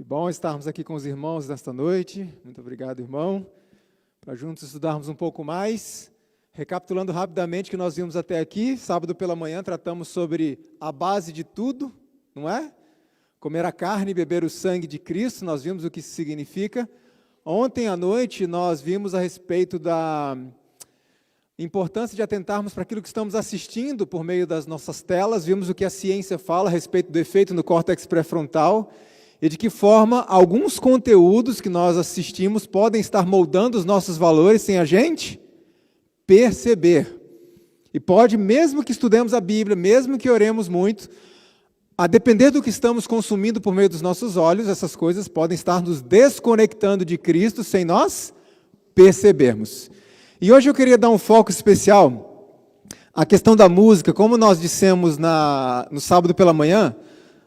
bom estarmos aqui com os irmãos nesta noite. Muito obrigado, irmão. Para juntos estudarmos um pouco mais. Recapitulando rapidamente o que nós vimos até aqui, sábado pela manhã tratamos sobre a base de tudo, não é? Comer a carne e beber o sangue de Cristo, nós vimos o que isso significa. Ontem à noite nós vimos a respeito da importância de atentarmos para aquilo que estamos assistindo por meio das nossas telas, vimos o que a ciência fala a respeito do efeito no córtex pré-frontal e de que forma alguns conteúdos que nós assistimos podem estar moldando os nossos valores sem a gente perceber. E pode, mesmo que estudemos a Bíblia, mesmo que oremos muito, a depender do que estamos consumindo por meio dos nossos olhos, essas coisas podem estar nos desconectando de Cristo sem nós percebermos. E hoje eu queria dar um foco especial à questão da música. Como nós dissemos no sábado pela manhã,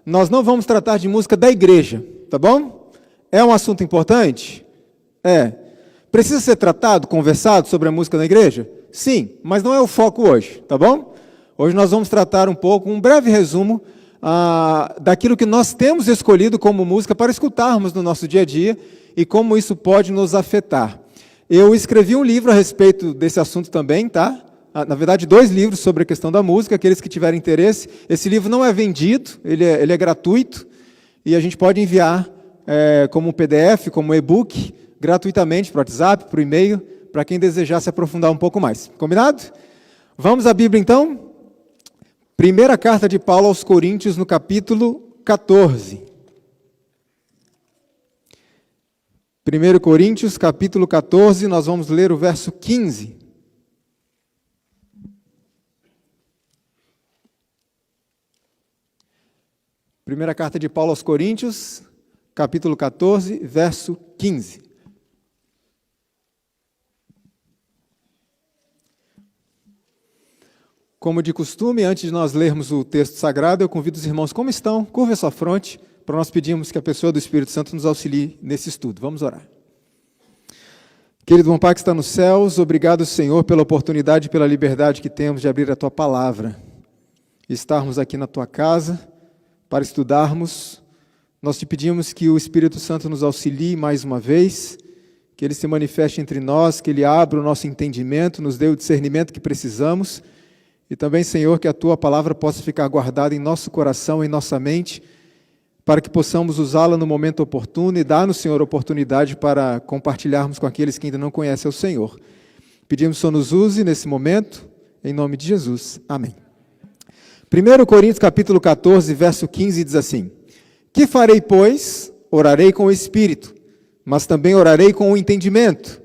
nós não vamos tratar de música da igreja, tá bom? É um assunto importante? É. Precisa ser tratado, conversado sobre a música na igreja? Sim, mas não é o foco hoje, tá bom? Hoje nós vamos tratar um breve resumo daquilo que nós temos escolhido como música para escutarmos no nosso dia a dia e como isso pode nos afetar. Eu escrevi um livro a respeito desse assunto também, tá? Na verdade, 2 livros sobre a questão da música, aqueles que tiverem interesse. Esse livro não é vendido, ele é gratuito e a gente pode enviar como um PDF, como um e-book, gratuitamente para o WhatsApp, para o e-mail, para quem desejar se aprofundar um pouco mais. Combinado? Vamos à Bíblia então? Primeira carta de Paulo aos Coríntios, no capítulo 14. 1 Coríntios, capítulo 14, nós vamos ler o verso 15. Primeira carta de Paulo aos Coríntios, capítulo 14, verso 15. Como de costume, antes de nós lermos o texto sagrado, eu convido os irmãos como estão, curva a sua fronte, para nós pedirmos que a pessoa do Espírito Santo nos auxilie nesse estudo. Vamos orar. Querido bom Pai que está nos céus, obrigado, Senhor, pela oportunidade e pela liberdade que temos de abrir a Tua Palavra. Estarmos aqui na Tua casa para estudarmos. Nós te pedimos que o Espírito Santo nos auxilie mais uma vez, que Ele se manifeste entre nós, que Ele abra o nosso entendimento, nos dê o discernimento que precisamos. E também, Senhor, que a Tua Palavra possa ficar guardada em nosso coração, em nossa mente, para que possamos usá-la no momento oportuno e dar-nos, Senhor, oportunidade para compartilharmos com aqueles que ainda não conhecem o Senhor. Pedimos que o Senhor nos use nesse momento, em nome de Jesus. Amém. 1 Coríntios, capítulo 14, verso 15, diz assim: Que farei, pois? Orarei com o Espírito, mas também orarei com o entendimento.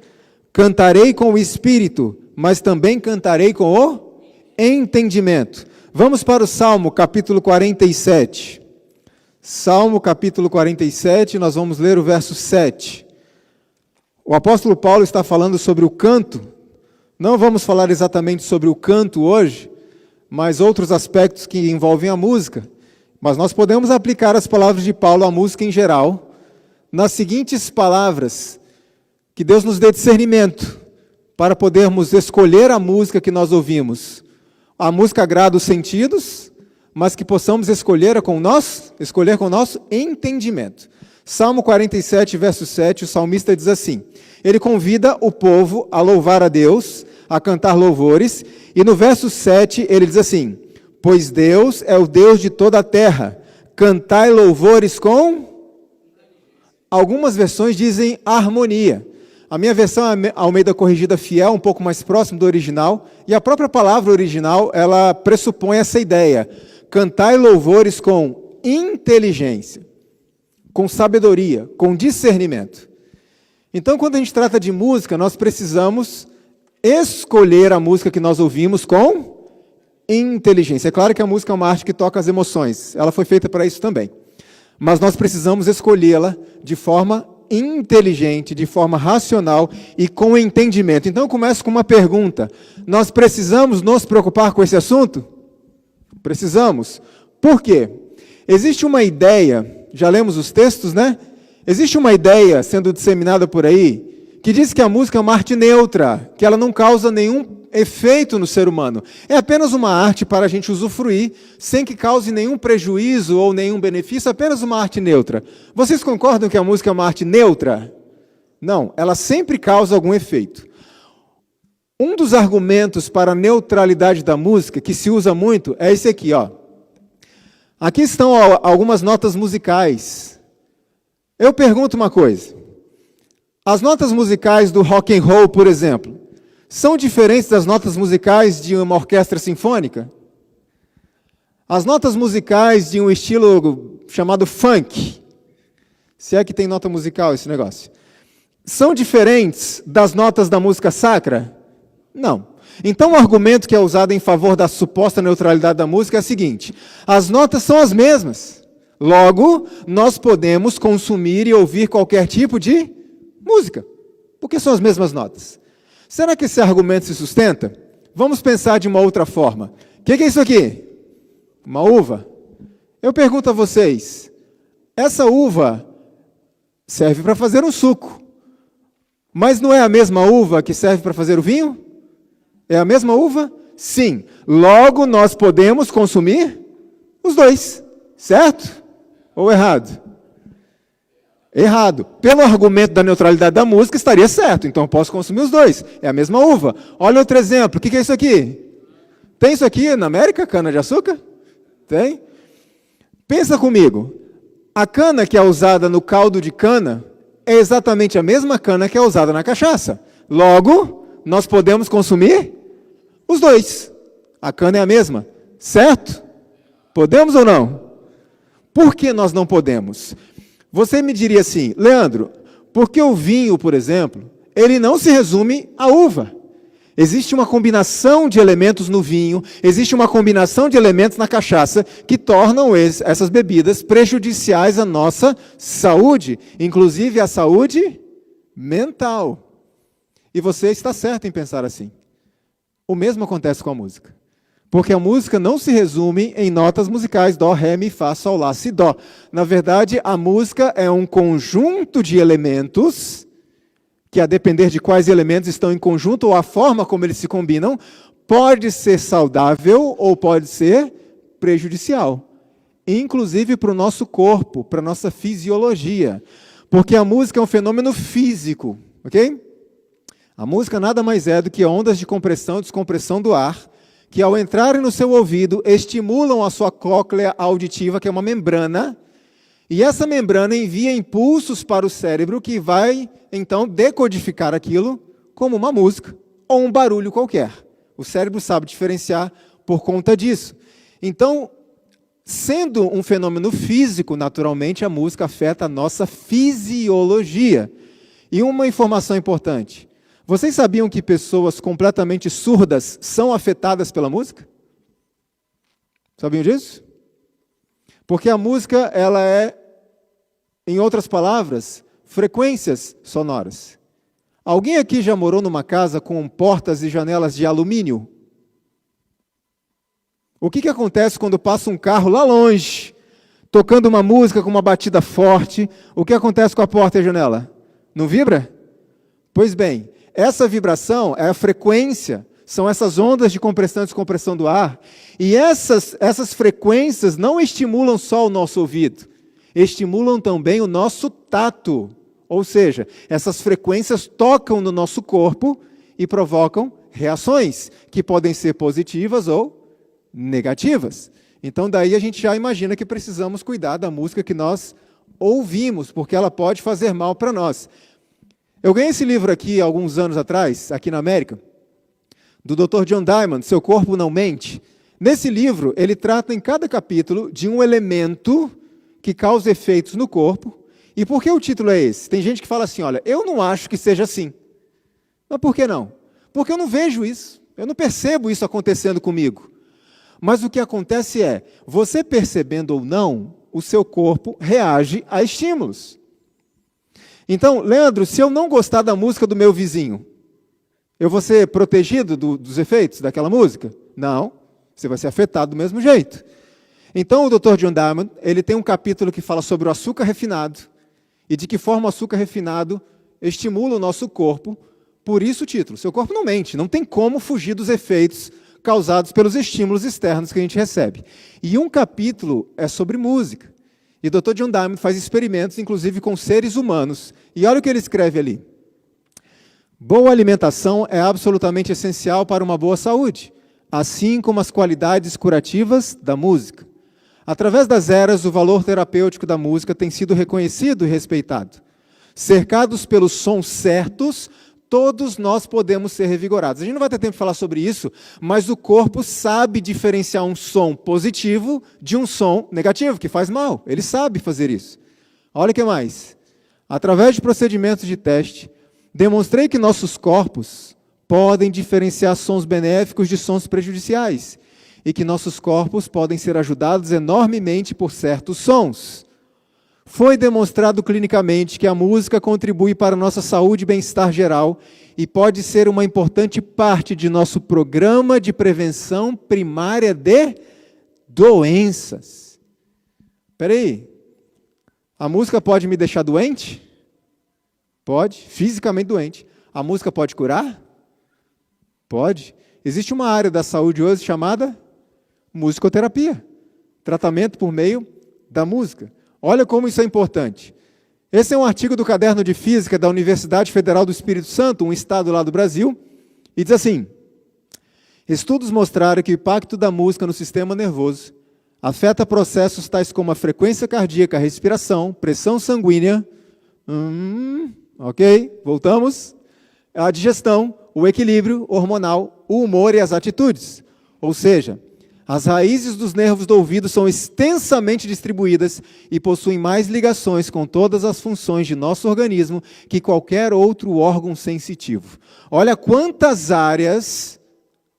Cantarei com o Espírito, mas também cantarei com o entendimento. Vamos para o Salmo, capítulo 47. Salmo, capítulo 47, nós vamos ler o verso 7. O apóstolo Paulo está falando sobre o canto. Não vamos falar exatamente sobre o canto hoje, mas outros aspectos que envolvem a música. Mas nós podemos aplicar as palavras de Paulo à música em geral, nas seguintes palavras: que Deus nos dê discernimento para podermos escolher a música que nós ouvimos. A música agrada os sentidos, mas que possamos escolher com o nosso entendimento. Salmo 47, verso 7, o salmista diz assim: ele convida o povo a louvar a Deus, a cantar louvores, e no verso 7 ele diz assim: pois Deus é o Deus de toda a terra, cantai louvores com... Algumas versões dizem harmonia. A minha versão é Almeida Corrigida Fiel, um pouco mais próximo do original, e a própria palavra original, ela pressupõe essa ideia: cantai louvores com inteligência, com sabedoria, com discernimento. Então, quando a gente trata de música, nós precisamos escolher a música que nós ouvimos com inteligência. É claro que a música é uma arte que toca as emoções, ela foi feita para isso também. Mas nós precisamos escolhê-la de forma inteligente, de forma racional e com entendimento. Então eu começo com uma pergunta: nós precisamos nos preocupar com esse assunto? Precisamos. Por quê? Existe uma ideia, já lemos os textos, né? Existe uma ideia sendo disseminada por aí, que diz que a música é uma arte neutra, que ela não causa nenhum efeito no ser humano. É apenas uma arte para a gente usufruir, sem que cause nenhum prejuízo ou nenhum benefício, apenas uma arte neutra. Vocês concordam que a música é uma arte neutra? Não, ela sempre causa algum efeito. Um dos argumentos para a neutralidade da música, que se usa muito, é esse aqui, ó. Aqui estão algumas notas musicais. Eu pergunto uma coisa. As notas musicais do rock and roll, por exemplo, são diferentes das notas musicais de uma orquestra sinfônica? As notas musicais de um estilo chamado funk, se é que tem nota musical esse negócio, são diferentes das notas da música sacra? Não. Então o argumento que é usado em favor da suposta neutralidade da música é o seguinte: as notas são as mesmas. Logo, nós podemos consumir e ouvir qualquer tipo de música, porque são as mesmas notas. Será que esse argumento se sustenta? Vamos pensar de uma outra forma. O que é isso aqui? Uma uva. Eu pergunto a vocês, essa uva serve para fazer um suco, mas não é a mesma uva que serve para fazer o vinho? É a mesma uva? Sim. Logo, nós podemos consumir os dois, certo? Ou errado? Errado. Pelo argumento da neutralidade da música, estaria certo. Então, eu posso consumir os dois. É a mesma uva. Olha outro exemplo. O que é isso aqui? Tem isso aqui na América? Cana-de-açúcar? Tem? Pensa comigo. A cana que é usada no caldo de cana é exatamente a mesma cana que é usada na cachaça. Logo, nós podemos consumir os dois. A cana é a mesma. Certo? Podemos ou não? Por que nós não podemos? Você me diria assim, Leandro, porque o vinho, por exemplo, ele não se resume à uva. Existe uma combinação de elementos no vinho, existe uma combinação de elementos na cachaça que tornam essas bebidas prejudiciais à nossa saúde, inclusive à saúde mental. E você está certo em pensar assim. O mesmo acontece com a música. Porque a música não se resume em notas musicais, dó, ré, mi, fá, sol, lá, si, dó. Na verdade, a música é um conjunto de elementos, que a depender de quais elementos estão em conjunto, ou a forma como eles se combinam, pode ser saudável ou pode ser prejudicial. Inclusive para o nosso corpo, para a nossa fisiologia. Porque a música é um fenômeno físico, ok? A música nada mais é do que ondas de compressão e descompressão do ar, que ao entrarem no seu ouvido, estimulam a sua cóclea auditiva, que é uma membrana, e essa membrana envia impulsos para o cérebro, que vai, então, decodificar aquilo como uma música ou um barulho qualquer. O cérebro sabe diferenciar por conta disso. Então, sendo um fenômeno físico, naturalmente, a música afeta a nossa fisiologia. E uma informação importante. Vocês sabiam que pessoas completamente surdas são afetadas pela música? Sabiam disso? Porque a música, ela é, em outras palavras, frequências sonoras. Alguém aqui já morou numa casa com portas e janelas de alumínio? O que acontece quando passa um carro lá longe, tocando uma música com uma batida forte? O que acontece com a porta e a janela? Não vibra? Pois bem, essa vibração é a frequência, são essas ondas de compressão e descompressão do ar, e essas frequências não estimulam só o nosso ouvido, estimulam também o nosso tato, ou seja, essas frequências tocam no nosso corpo e provocam reações, que podem ser positivas ou negativas. Então daí a gente já imagina que precisamos cuidar da música que nós ouvimos, porque ela pode fazer mal para nós. Eu ganhei esse livro aqui há alguns anos atrás, aqui na América, do Dr. John Diamond, Seu Corpo Não Mente. Nesse livro, ele trata em cada capítulo de um elemento que causa efeitos no corpo. E por que o título é esse? Tem gente que fala assim, olha, eu não acho que seja assim. Mas por que não? Porque eu não vejo isso, eu não percebo isso acontecendo comigo. Mas o que acontece é, você percebendo ou não, o seu corpo reage a estímulos. Então, Leandro, se eu não gostar da música do meu vizinho, eu vou ser protegido dos efeitos daquela música? Não, você vai ser afetado do mesmo jeito. Então, o Dr. John Diamond, ele tem um capítulo que fala sobre o açúcar refinado e de que forma o açúcar refinado estimula o nosso corpo Por isso o título. Seu corpo não mente, não tem como fugir dos efeitos causados pelos estímulos externos que a gente recebe. E um capítulo é sobre música. E o Dr. John Diamond faz experimentos, inclusive com seres humanos. E olha o que ele escreve ali. Boa alimentação é absolutamente essencial para uma boa saúde, assim como as qualidades curativas da música. Através das eras, o valor terapêutico da música tem sido reconhecido e respeitado. Cercados pelos sons certos, todos nós podemos ser revigorados. A gente não vai ter tempo de falar sobre isso, mas o corpo sabe diferenciar um som positivo de um som negativo, que faz mal. Ele sabe fazer isso. Olha o que mais. Através de procedimentos de teste, demonstrei que nossos corpos podem diferenciar sons benéficos de sons prejudiciais e que nossos corpos podem ser ajudados enormemente por certos sons. Foi demonstrado clinicamente que a música contribui para a nossa saúde e bem-estar geral e pode ser uma importante parte de nosso programa de prevenção primária de doenças. Espera aí, a música pode me deixar doente? Pode, fisicamente doente. A música pode curar? Pode. Existe uma área da saúde hoje chamada musicoterapia. Tratamento por meio da música. Olha como isso é importante. Esse é um artigo do Caderno de Física da Universidade Federal do Espírito Santo, um estado lá do Brasil, e diz assim: estudos mostraram que o impacto da música no sistema nervoso afeta processos tais como a frequência cardíaca, a respiração, pressão sanguínea, ok, voltamos, a digestão, o equilíbrio hormonal, o humor e as atitudes. Ou seja, as raízes dos nervos do ouvido são extensamente distribuídas e possuem mais ligações com todas as funções de nosso organismo que qualquer outro órgão sensitivo. Olha quantas áreas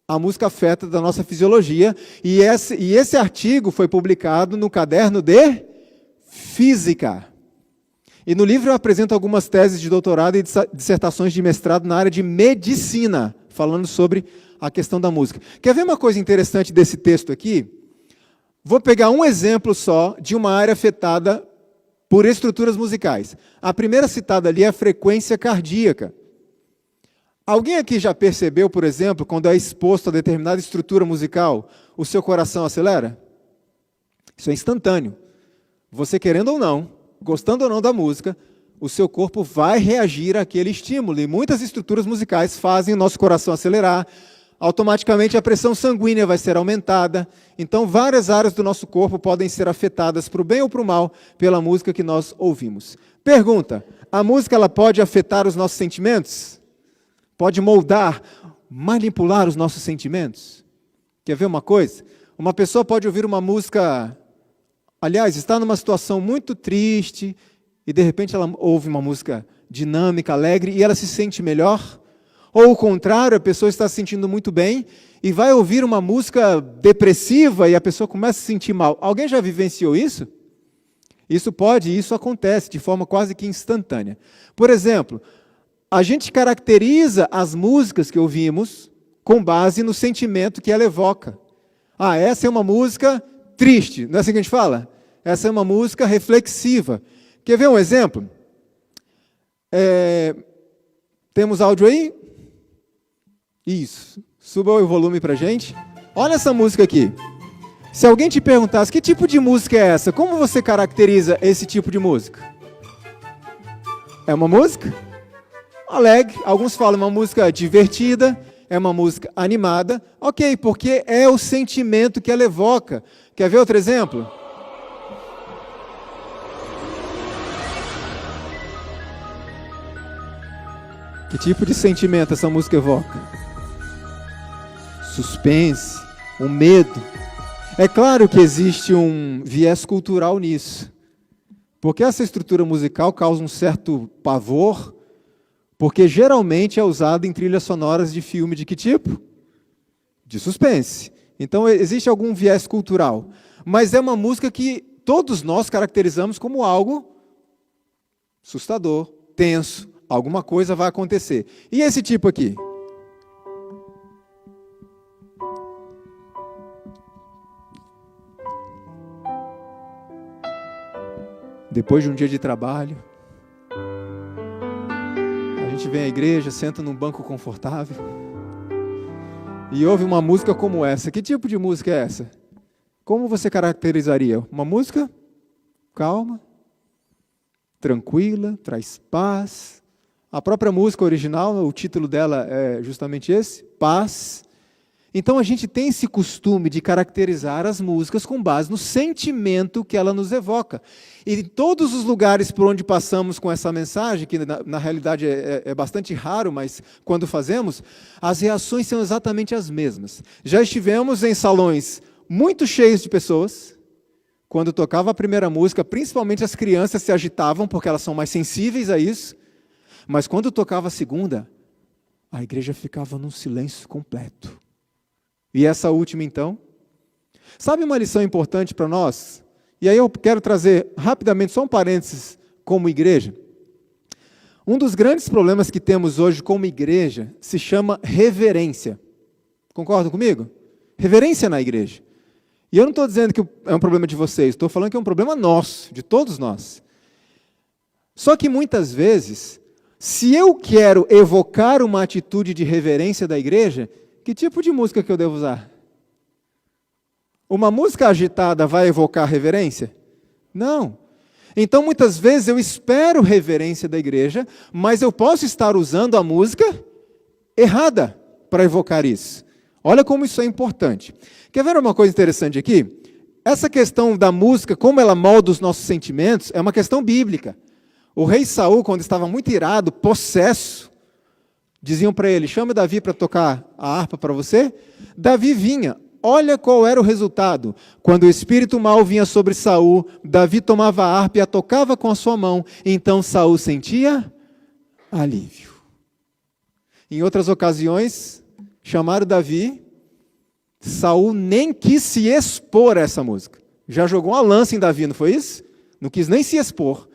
a música afeta da nossa fisiologia, e esse artigo foi publicado no Caderno de Física. E no livro eu apresento algumas teses de doutorado e dissertações de mestrado na área de medicina, falando sobre a questão da música. Quer ver uma coisa interessante desse texto aqui? Vou pegar um exemplo só de uma área afetada por estruturas musicais. A primeira citada ali é a frequência cardíaca. Alguém aqui já percebeu, por exemplo, quando é exposto a determinada estrutura musical, o seu coração acelera? Isso é instantâneo. Você querendo ou não, gostando ou não da música, o seu corpo vai reagir àquele estímulo. E muitas estruturas musicais fazem o nosso coração acelerar. Automaticamente a pressão sanguínea vai ser aumentada. Então, várias áreas do nosso corpo podem ser afetadas para o bem ou para o mal pela música que nós ouvimos. Pergunta: a música ela pode afetar os nossos sentimentos? Pode moldar, manipular os nossos sentimentos? Quer ver uma coisa? Uma pessoa pode ouvir uma música, aliás, está numa situação muito triste, e de repente ela ouve uma música dinâmica, alegre, e ela se sente melhor. Ou o contrário, a pessoa está se sentindo muito bem e vai ouvir uma música depressiva e a pessoa começa a se sentir mal. Alguém já vivenciou isso? Isso acontece de forma quase que instantânea. Por exemplo, a gente caracteriza as músicas que ouvimos com base no sentimento que ela evoca. Ah, essa é uma música triste, não é assim que a gente fala? Essa é uma música reflexiva. Quer ver um exemplo? Temos áudio aí? Isso. Suba o volume para a gente. Olha essa música aqui. Se alguém te perguntasse que tipo de música é essa, como você caracteriza esse tipo de música? É uma música alegre. Alguns falam uma música divertida. É uma música animada. Ok, porque é o sentimento que ela evoca. Quer ver outro exemplo? Que tipo de sentimento essa música evoca? Suspense, um medo. É claro que existe um viés cultural nisso, porque essa estrutura musical causa um certo pavor, porque geralmente é usada em trilhas sonoras de filme de que tipo? De suspense. Então existe algum viés cultural, mas é uma música que todos nós caracterizamos como algo assustador, tenso, alguma coisa vai acontecer. E esse tipo aqui? Depois de um dia de trabalho, a gente vem à igreja, senta num banco confortável e ouve uma música como essa. Que tipo de música é essa? Como você caracterizaria? Uma música calma, tranquila, traz paz. A própria música original, o título dela é justamente esse, Paz. Então a gente tem esse costume de caracterizar as músicas com base no sentimento que ela nos evoca. E em todos os lugares por onde passamos com essa mensagem, que na realidade é bastante raro, mas quando fazemos, as reações são exatamente as mesmas. Já estivemos em salões muito cheios de pessoas. Quando tocava a primeira música, principalmente as crianças se agitavam, porque elas são mais sensíveis a isso. Mas quando tocava a segunda, a igreja ficava num silêncio completo. E essa última, então? Sabe uma lição importante para nós? E aí eu quero trazer rapidamente só um parênteses como igreja. Um dos grandes problemas que temos hoje como igreja se chama reverência. Concordam comigo? Reverência na igreja. E eu não estou dizendo que é um problema de vocês, estou falando que é um problema nosso, de todos nós. Só que muitas vezes, se eu quero evocar uma atitude de reverência da igreja, que tipo de música que eu devo usar? Uma música agitada vai evocar reverência? Não. Então, muitas vezes, eu espero reverência da igreja, mas eu posso estar usando a música errada para evocar isso. Olha como isso é importante. Quer ver uma coisa interessante aqui? Essa questão da música, como ela molda os nossos sentimentos, é uma questão bíblica. O rei Saul, quando estava muito irado, possesso, diziam para ele, chama Davi para tocar a harpa para você. Davi vinha. Olha qual era o resultado. Quando o espírito mau vinha sobre Saul, Davi tomava a harpa e a tocava com a sua mão. Então Saul sentia alívio. Em outras ocasiões, chamaram Davi, Saul nem quis se expor a essa música. Já jogou uma lança em Davi, não foi isso? Não quis nem se expor.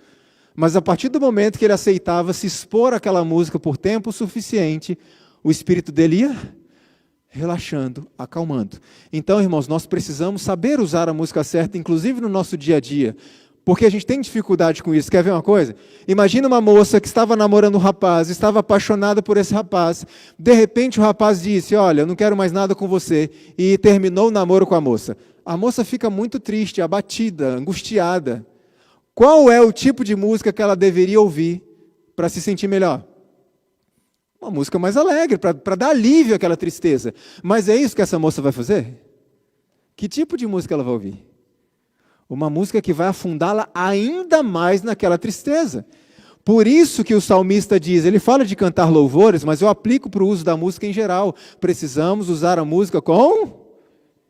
Mas a partir do momento que ele aceitava se expor àquela música por tempo suficiente, o espírito dele ia relaxando, acalmando. Então, irmãos, nós precisamos saber usar a música certa, inclusive no nosso dia a dia, porque a gente tem dificuldade com isso. Quer ver uma coisa? Imagina uma moça que estava namorando um rapaz, estava apaixonada por esse rapaz, de repente o rapaz disse, olha, eu não quero mais nada com você, e terminou o namoro com a moça. A moça fica muito triste, abatida, angustiada. Qual é o tipo de música que ela deveria ouvir para se sentir melhor? Uma música mais alegre, para dar alívio àquela tristeza. Mas é isso que essa moça vai fazer? Que tipo de música ela vai ouvir? Uma música que vai afundá-la ainda mais naquela tristeza. Por isso que o salmista diz, ele fala de cantar louvores, mas eu aplico para o uso da música em geral. Precisamos usar a música com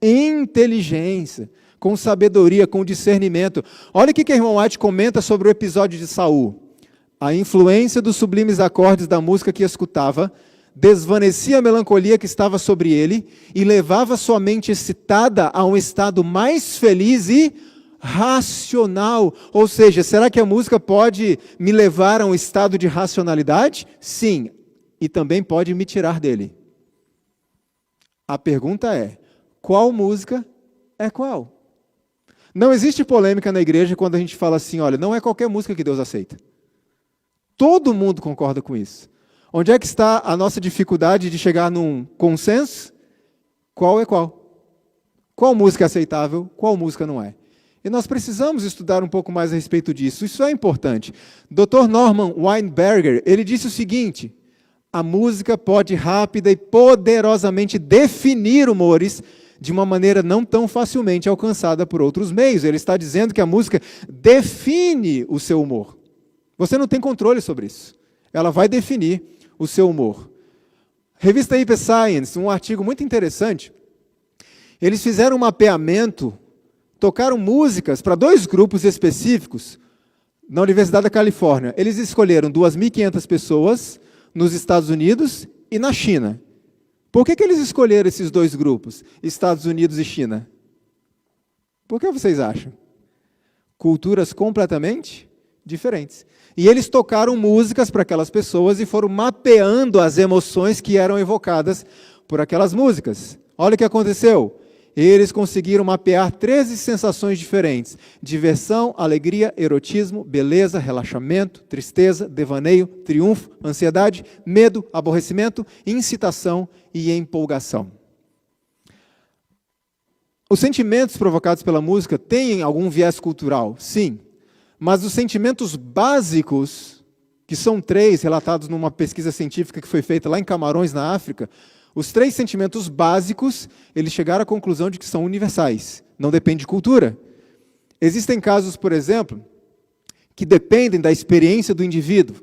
inteligência, com sabedoria, com discernimento. Olha o que o irmão White comenta sobre o episódio de Saul. A influência dos sublimes acordes da música que escutava desvanecia a melancolia que estava sobre ele e levava sua mente excitada a um estado mais feliz e racional. Ou seja, será que a música pode me levar a um estado de racionalidade? Sim, e também pode me tirar dele. A pergunta é, qual música é qual? Não existe polêmica na igreja quando a gente fala assim, olha, não é qualquer música que Deus aceita. Todo mundo concorda com isso. Onde é que está a nossa dificuldade de chegar num consenso? Qual é qual? Qual música é aceitável? Qual música não é? E nós precisamos estudar um pouco mais a respeito disso. Isso é importante. Dr. Norman Weinberger, ele disse o seguinte, a música pode rápida e poderosamente definir humores de uma maneira não tão facilmente alcançada por outros meios. Ele está dizendo que a música define o seu humor. Você não tem controle sobre isso. Ela vai definir o seu humor. Revista IP Science, um artigo muito interessante. Eles fizeram um mapeamento, tocaram músicas para 2 grupos específicos na Universidade da Califórnia. Eles escolheram 2.500 pessoas nos Estados Unidos e na China. Por que eles escolheram esses 2 grupos, Estados Unidos e China? Por que vocês acham? Culturas completamente diferentes. E eles tocaram músicas para aquelas pessoas e foram mapeando as emoções que eram evocadas por aquelas músicas. Olha o que aconteceu. Eles conseguiram mapear 13 sensações diferentes: diversão, alegria, erotismo, beleza, relaxamento, tristeza, devaneio, triunfo, ansiedade, medo, aborrecimento, incitação e empolgação. Os sentimentos provocados pela música têm algum viés cultural? Sim. Mas os sentimentos básicos, que são 3, relatados numa pesquisa científica que foi feita lá em Camarões, na África, os 3 sentimentos básicos, eles chegaram à conclusão de que são universais, não depende de cultura. Existem casos, por exemplo, que dependem da experiência do indivíduo.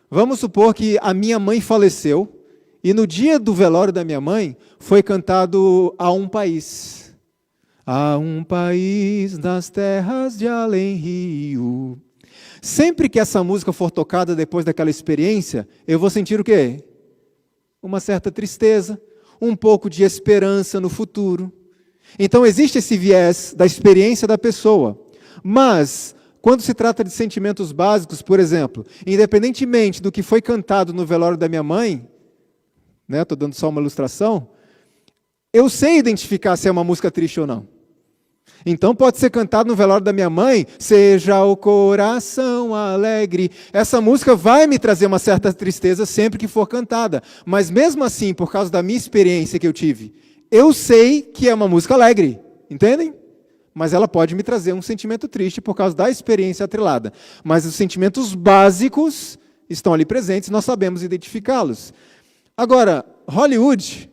Vamos supor que a minha mãe faleceu, e no dia do velório da minha mãe, foi cantado Há um País. Há um país nas terras de além rio. Sempre que essa música for tocada depois daquela experiência, eu vou sentir o quê? Uma certa tristeza, um pouco de esperança no futuro. Então existe esse viés da experiência da pessoa. Mas, quando se trata de sentimentos básicos, por exemplo, independentemente do que foi cantado no velório da minha mãe, estou dando só uma ilustração, eu sei identificar se é uma música triste ou não. Então pode ser cantado no velório da minha mãe, seja o coração alegre. Essa música vai me trazer uma certa tristeza sempre que for cantada. Mas mesmo assim, por causa da minha experiência que eu tive, eu sei que é uma música alegre. Entendem? Mas ela pode me trazer um sentimento triste por causa da experiência atrelada. Mas os sentimentos básicos estão ali presentes, nós sabemos identificá-los. Agora, Hollywood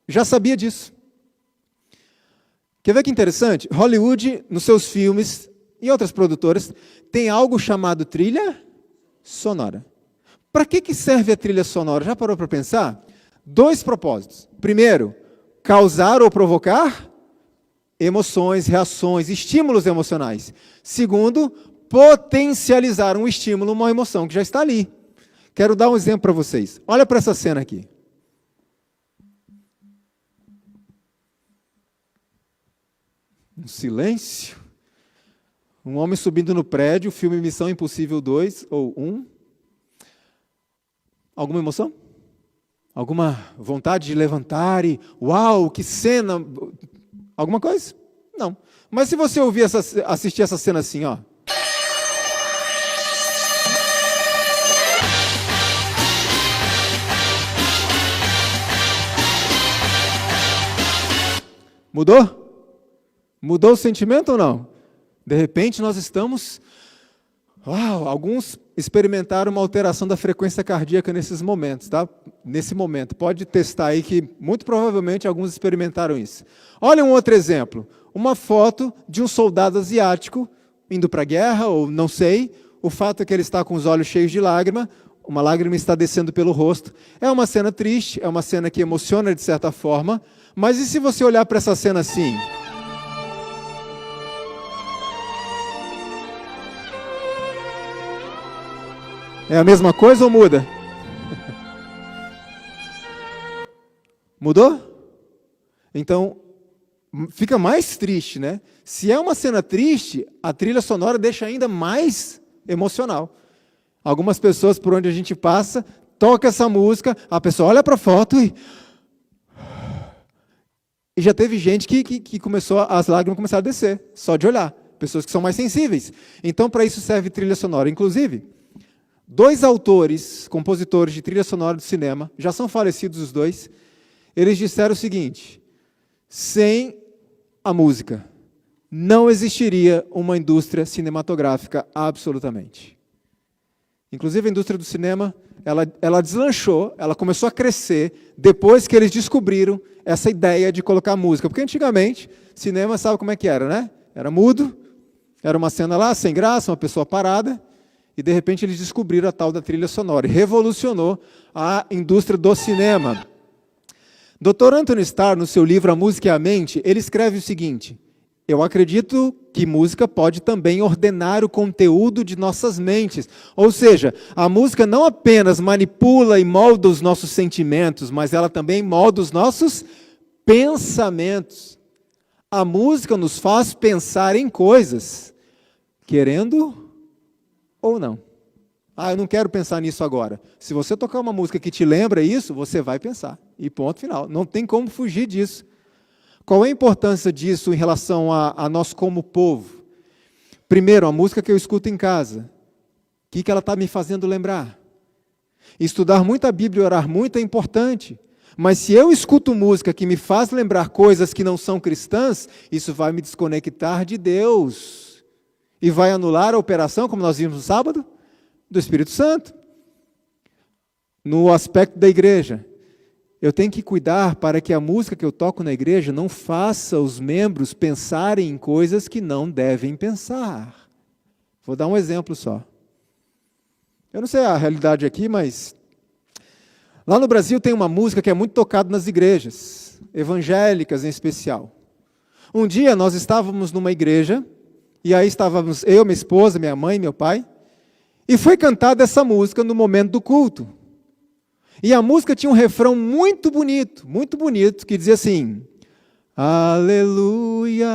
já sabia disso. Quer ver que interessante? Hollywood, nos seus filmes e outras produtoras, tem algo chamado trilha sonora. Para que serve a trilha sonora? Já parou para pensar? 2 propósitos. Primeiro, causar ou provocar emoções, reações, estímulos emocionais. Segundo, potencializar um estímulo, uma emoção que já está ali. Quero dar um exemplo para vocês. Olha para essa cena aqui. Um silêncio. Um homem subindo no prédio, filme Missão Impossível 2 ou 1. Alguma emoção? Alguma vontade de levantar e, uau, que cena! Alguma coisa? Não. Mas se você assistir essa cena assim, ó. Mudou? Mudou o sentimento ou não? De repente nós estamos... Uau, alguns experimentaram uma alteração da frequência cardíaca nesses momentos, tá? Nesse momento. Pode testar aí que, muito provavelmente, alguns experimentaram isso. Olha um outro exemplo. Uma foto de um soldado asiático indo para a guerra, ou não sei. O fato é que ele está com os olhos cheios de lágrima. Uma lágrima está descendo pelo rosto. É uma cena triste, é uma cena que emociona de certa forma. Mas e se você olhar para essa cena assim? É a mesma coisa ou muda? Mudou? Então, fica mais triste, né? Se é uma cena triste, a trilha sonora deixa ainda mais emocional. Algumas pessoas, por onde a gente passa, toca essa música, a pessoa olha para a foto e já teve gente que começou, as lágrimas começaram a descer, só de olhar. Pessoas que são mais sensíveis. Então, para isso serve trilha sonora. Inclusive, 2 autores, compositores de trilha sonora do cinema, já são falecidos os 2, eles disseram o seguinte: sem a música, não existiria uma indústria cinematográfica absolutamente. Inclusive a indústria do cinema, ela deslanchou, ela começou a crescer depois que eles descobriram essa ideia de colocar música. Porque antigamente, cinema sabe como é que era, né? Era mudo, era uma cena lá, sem graça, uma pessoa parada, e de repente eles descobriram a tal da trilha sonora, e revolucionou a indústria do cinema. Dr. Anthony Starr, no seu livro A Música e a Mente, ele escreve o seguinte: eu acredito que música pode também ordenar o conteúdo de nossas mentes. Ou seja, a música não apenas manipula e molda os nossos sentimentos, mas ela também molda os nossos pensamentos. A música nos faz pensar em coisas, querendo ou não. Ah, eu não quero pensar nisso agora. Se você tocar uma música que te lembra isso, você vai pensar. E ponto final. Não tem como fugir disso. Qual é a importância disso em relação a nós como povo? Primeiro, a música que eu escuto em casa. O que ela está me fazendo lembrar? Estudar muito a Bíblia e orar muito é importante. Mas se eu escuto música que me faz lembrar coisas que não são cristãs, isso vai me desconectar de Deus. E vai anular a operação, como nós vimos no sábado, do Espírito Santo. No aspecto da igreja, eu tenho que cuidar para que a música que eu toco na igreja não faça os membros pensarem em coisas que não devem pensar. Vou dar um exemplo só. Eu não sei a realidade aqui, mas lá no Brasil tem uma música que é muito tocada nas igrejas, evangélicas em especial. Um dia nós estávamos numa igreja, e aí estávamos eu, minha esposa, minha mãe, meu pai, e foi cantada essa música no momento do culto. E a música tinha um refrão muito bonito, que dizia assim: aleluia,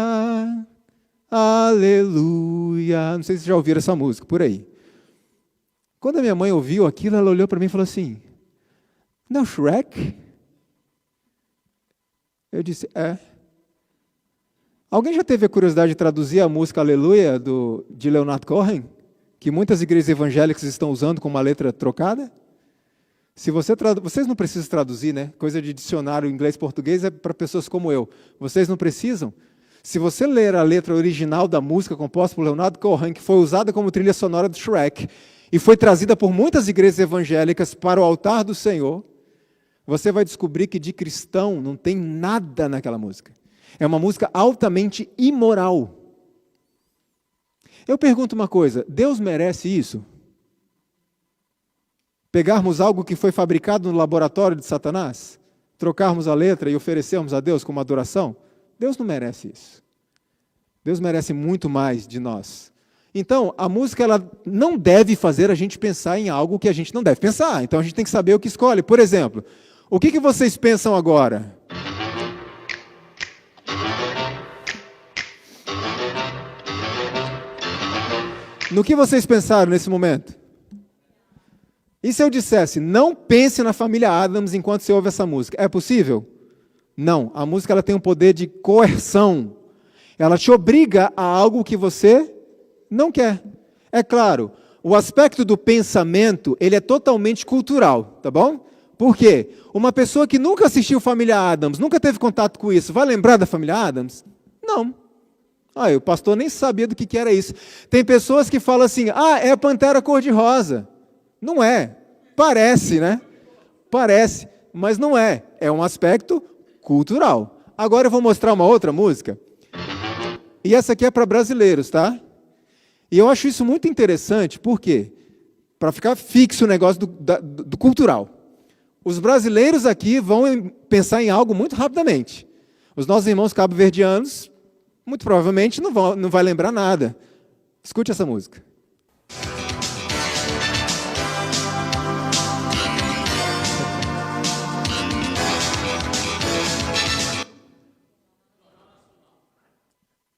aleluia. Não sei se já ouviram essa música, por aí. Quando a minha mãe ouviu aquilo, ela olhou para mim e falou assim: não, Shrek? Eu disse: é. Alguém já teve a curiosidade de traduzir a música Aleluia, de Leonard Cohen, que muitas igrejas evangélicas estão usando com uma letra trocada? Se vocês não precisam traduzir, né? Coisa de dicionário inglês-português é para pessoas como eu. Vocês não precisam. Se você ler a letra original da música composta por Leonard Cohen, que foi usada como trilha sonora do Shrek, e foi trazida por muitas igrejas evangélicas para o altar do Senhor, você vai descobrir que de cristão não tem nada naquela música. É uma música altamente imoral. Eu pergunto uma coisa: Deus merece isso? Pegarmos algo que foi fabricado no laboratório de Satanás, trocarmos a letra e oferecermos a Deus como adoração? Deus não merece isso. Deus merece muito mais de nós. Então, a música ela não deve fazer a gente pensar em algo que a gente não deve pensar. Então, a gente tem que saber o que escolhe. Por exemplo, o que vocês pensam agora? No que vocês pensaram nesse momento? E se eu dissesse: não pense na família Addams enquanto você ouve essa música? É possível? Não. A música ela tem um poder de coerção. Ela te obriga a algo que você não quer. É claro, o aspecto do pensamento, ele é totalmente cultural, tá bom? Por quê? Uma pessoa que nunca assistiu Família Addams, nunca teve contato com isso, vai lembrar da Família Addams? Não. O pastor nem sabia do que era isso. Tem pessoas que falam assim: é a Pantera Cor-de-Rosa. Não é. Parece, né? Parece, mas não é. É um aspecto cultural. Agora eu vou mostrar uma outra música. E essa aqui é para brasileiros, tá? E eu acho isso muito interessante, por quê? Para ficar fixo o negócio do cultural. Os brasileiros aqui vão pensar em algo muito rapidamente. Os nossos irmãos cabo-verdianos, muito provavelmente, não vai lembrar nada. Escute essa música.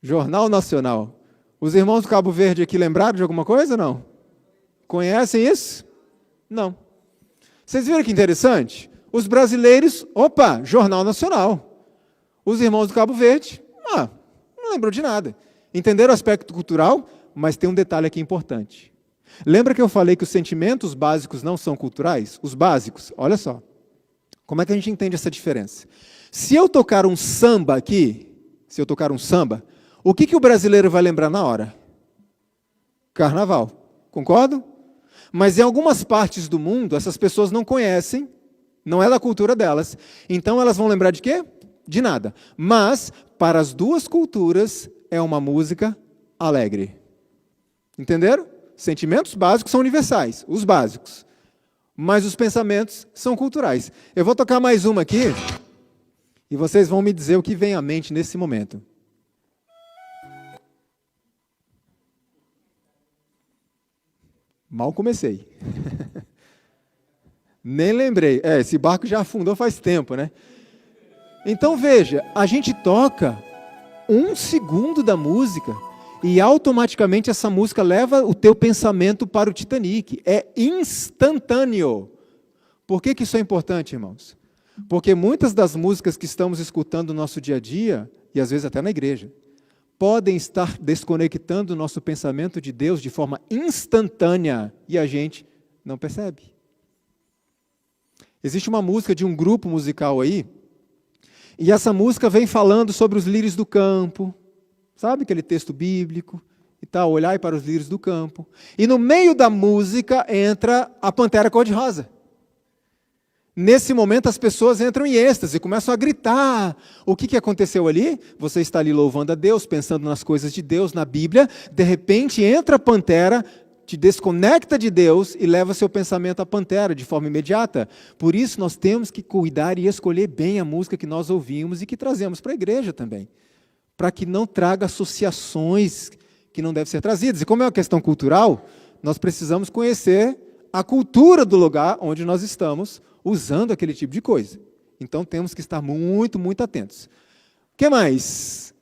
Jornal Nacional. Os irmãos do Cabo Verde aqui lembraram de alguma coisa ou não? Conhecem isso? Não. Vocês viram que interessante? Os brasileiros, Jornal Nacional. Os irmãos do Cabo Verde, não lembrou de nada. Entenderam o aspecto cultural? Mas tem um detalhe aqui importante. Lembra que eu falei que os sentimentos básicos não são culturais? Os básicos, olha só. Como é que a gente entende essa diferença? Se eu tocar um samba aqui, o que o brasileiro vai lembrar na hora? Carnaval. Concordo? Mas em algumas partes do mundo, essas pessoas não conhecem, não é da cultura delas. Então elas vão lembrar de quê? De nada. Mas, para as duas culturas, é uma música alegre. Entenderam? Sentimentos básicos são universais, os básicos. Mas os pensamentos são culturais. Eu vou tocar mais uma aqui, e vocês vão me dizer o que vem à mente nesse momento. Mal comecei. Nem lembrei. Esse barco já afundou faz tempo, né? Então veja, a gente toca 1 segundo da música e automaticamente essa música leva o teu pensamento para o Titanic. É instantâneo. Por que isso é importante, irmãos? Porque muitas das músicas que estamos escutando no nosso dia a dia, e às vezes até na igreja, podem estar desconectando o nosso pensamento de Deus de forma instantânea e a gente não percebe. Existe uma música de um grupo musical aí, e essa música vem falando sobre os lírios do campo, sabe aquele texto bíblico e tal, olhai para os lírios do campo. E no meio da música entra a pantera cor-de-rosa. Nesse momento as pessoas entram em êxtase, começam a gritar. O que aconteceu ali? Você está ali louvando a Deus, pensando nas coisas de Deus, na Bíblia, de repente entra a pantera, te desconecta de Deus e leva seu pensamento à pantera de forma imediata. Por isso nós temos que cuidar e escolher bem a música que nós ouvimos e que trazemos para a igreja também, para que não traga associações que não devem ser trazidas. E como é uma questão cultural, nós precisamos conhecer a cultura do lugar onde nós estamos usando aquele tipo de coisa. Então temos que estar muito, muito atentos. O que mais?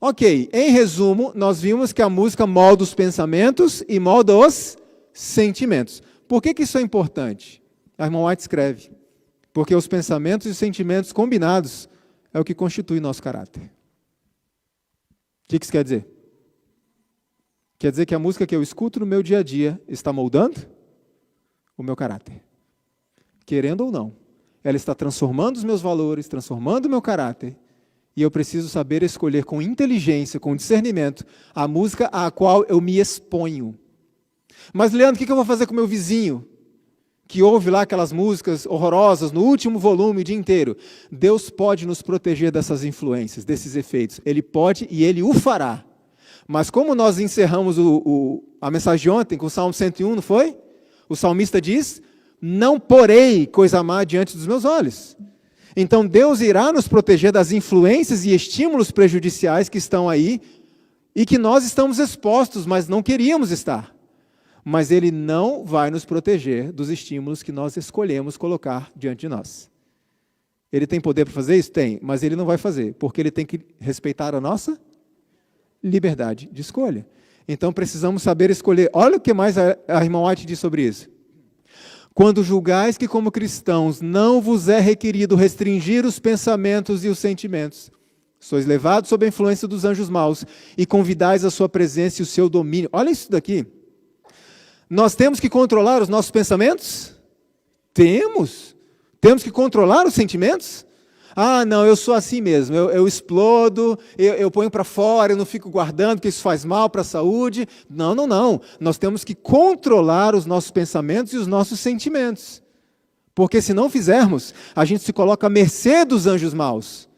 Ok, em resumo, nós vimos que a música molda os pensamentos e molda os sentimentos. Por que isso é importante? A irmã White escreve, porque os pensamentos e os sentimentos combinados é o que constitui nosso caráter. O que isso quer dizer? Quer dizer que a música que eu escuto no meu dia a dia está moldando o meu caráter. Querendo ou não, ela está transformando os meus valores, transformando o meu caráter, e eu preciso saber escolher com inteligência, com discernimento, a música à qual eu me exponho. Mas, Leandro, o que eu vou fazer com o meu vizinho, que ouve lá aquelas músicas horrorosas no último volume o dia inteiro? Deus pode nos proteger dessas influências, desses efeitos. Ele pode e Ele o fará. Mas como nós encerramos a mensagem de ontem com o Salmo 101, não foi? O salmista diz: não porei coisa má diante dos meus olhos. Então Deus irá nos proteger das influências e estímulos prejudiciais que estão aí e que nós estamos expostos, mas não queríamos estar. Mas Ele não vai nos proteger dos estímulos que nós escolhemos colocar diante de nós. Ele tem poder para fazer isso? Tem, mas Ele não vai fazer, porque Ele tem que respeitar a nossa liberdade de escolha. Então precisamos saber escolher. Olha o que mais a irmã White diz sobre isso. Quando julgais que como cristãos não vos é requerido restringir os pensamentos e os sentimentos, sois levados sob a influência dos anjos maus e convidais a sua presença e o seu domínio. Olha isso daqui. Nós temos que controlar os nossos pensamentos? Temos. Temos que controlar os sentimentos? Ah, não, eu sou assim mesmo, eu explodo, eu ponho para fora, eu não fico guardando, porque isso faz mal para a saúde. Não. Nós temos que controlar os nossos pensamentos e os nossos sentimentos. Porque se não fizermos, a gente se coloca à mercê dos anjos maus.